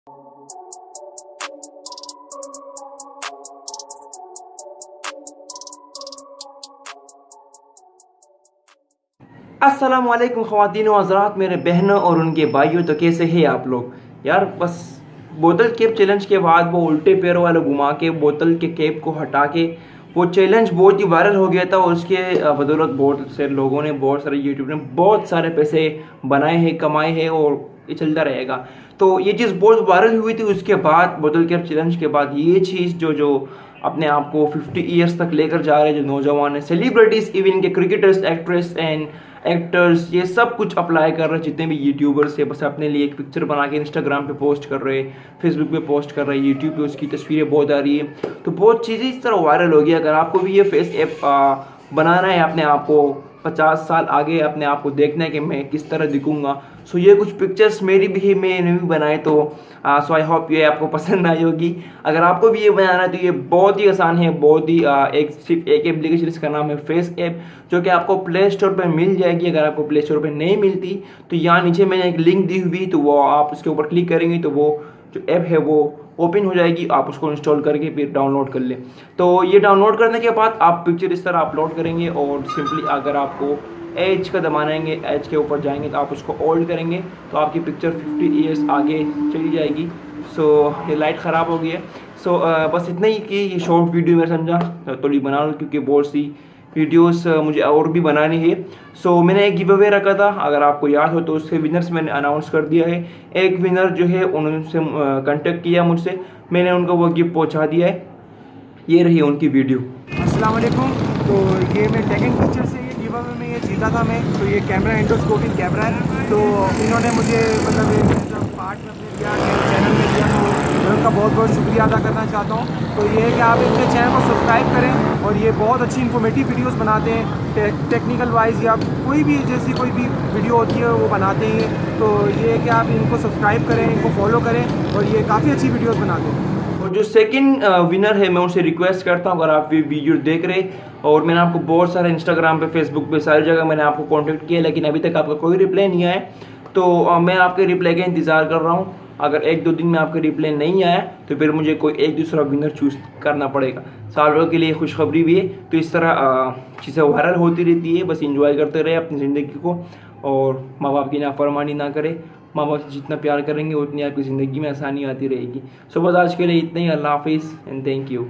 अस्सलाम वालेकुम ख़वातीन व हज़रात, मेरे बहनों और उनके भाइयों। तो कैसे हैं आप लोग यार? बस बोतल कैप चैलेंज के बाद वो उल्टे पैरों वाले घुमा के बोतल के कैप को हटा के वो चैलेंज बहुत ही वायरल हो गया था और उसके बदौलत बहुत से लोगों ने, बहुत सारे यूट्यूब ने बहुत सारे पैसे बनाए हैं, कमाए हैं और ये चलता रहेगा। तो ये चीज़ बहुत वायरल हुई थी। उसके बाद बोतल कैप चैलेंज के बाद ये चीज़ जो जो अपने आप को 50 ईयर्स तक लेकर जा रहे हैं जो नौजवान है, सेलिब्रिटीज़, इवन के क्रिकेटर्स, एक्ट्रेस एंड एक्टर्स, ये सब कुछ अप्लाई कर रहे हैं। जितने भी यूट्यूबर्स है बस अपने लिए एक पिक्चर बना के इंस्टाग्राम पे पोस्ट कर रहे हैं, फेसबुक पे पोस्ट कर रहे हैं, यूट्यूब पे उसकी तस्वीरें बहुत आ रही है। तो बहुत चीज़ें इस तरह वायरल हो गई। अगर आपको भी ये फेस ऐप बनाना है, अपने आप को 50 साल आगे अपने आप को देखना है कि मैं किस तरह दिखूंगा, सो ये कुछ पिक्चर्स मेरी भी है, मैंने भी बनाए। तो सो आई होप ये आपको पसंद आई होगी। अगर आपको भी ये बनाना है तो ये बहुत ही आसान है, बहुत ही सिर्फ एक एप्लीकेशन, इसका नाम है फेस ऐप, जो कि आपको प्ले स्टोर पर मिल जाएगी। अगर आपको प्ले स्टोर पर नहीं मिलती तो यहाँ नीचे मैंने एक लिंक दी हुई, तो वो आप उसके ऊपर क्लिक करेंगे तो वो जो ऐप है वो ओपन हो जाएगी। आप उसको इंस्टॉल करके फिर डाउनलोड कर लें। तो ये डाउनलोड करने के बाद आप पिक्चर इस तरह अपलोड करेंगे और सिंपली अगर आपको एज का दबाएंगे, एज के ऊपर जाएंगे तो आप उसको होल्ड करेंगे तो आपकी पिक्चर 50 ईयर्स आगे चली जाएगी। सो ये लाइट ख़राब हो गई है। सो बस इतना ही कि ये शॉर्ट वीडियो मैं समझा थोड़ी बना लूँ, क्योंकि बहुत सी वीडियोस मुझे और भी बनानी है। सो मैंने एक गिव अवे रखा था, अगर आपको याद हो तो उसके विनर्स मैंने अनाउंस कर दिया है। एक विनर जो है उन्होंने कांटेक्ट किया मुझसे, मैंने उनको वो गिफ्ट पहुंचा दिया है। ये रही उनकी वीडियो। अस्सलाम वालेकुम। तो ये मैं टेक टीचर से ये गिव अवे में ये जीता था मैं। तो ये कैमरा एंडोस्कोपिक कैमरा है। तो इन्होंने मुझे मतलब ये पार्ट में अपने दिया, चैनल में दिया, तो मैं उनका बहुत बहुत शुक्रिया अदा करना चाहता हूँ। तो ये है कि आप इनके चैनल को सब्सक्राइब करें और ये बहुत अच्छी इन्फॉर्मेटिव वीडियोस बनाते हैं, टेक्निकल वाइज या कोई भी जैसी कोई भी वीडियो होती है वो बनाते हैं। तो ये है कि आप इनको सब्सक्राइब करें, इनको फॉलो करें और ये काफ़ी अच्छी वीडियोस बनाते हैं। और जो सेकंड विनर है मैं उनसे रिक्वेस्ट करता हूँ, अगर आप ये वीडियो देख रहे और मैंने आपको बहुत सारे इंस्टाग्राम पे, फेसबुक पे, सारी जगह मैंने आपको कांटेक्ट किया लेकिन अभी तक आपका कोई रिप्लाई नहीं आया, तो मैं आपके रिप्लाई का इंतज़ार कर रहा हूँ। अगर 1-2 दिन में आपका रिप्लाई नहीं आया तो फिर मुझे कोई एक दूसरा विनर चूज़ करना पड़ेगा। सालों के लिए खुशखबरी भी है। तो इस तरह चीज़ें वायरल होती रहती है। बस इंजॉय करते रहे अपनी ज़िंदगी को और माँ बाप की नाफरमानी ना करें। माँ बाप से जितना प्यार करेंगे उतनी आपकी ज़िंदगी में आसानी आती रहेगी। सो बस आज के लिए इतना ही। अल्लाह हाफिज़ एंड थैंक यू।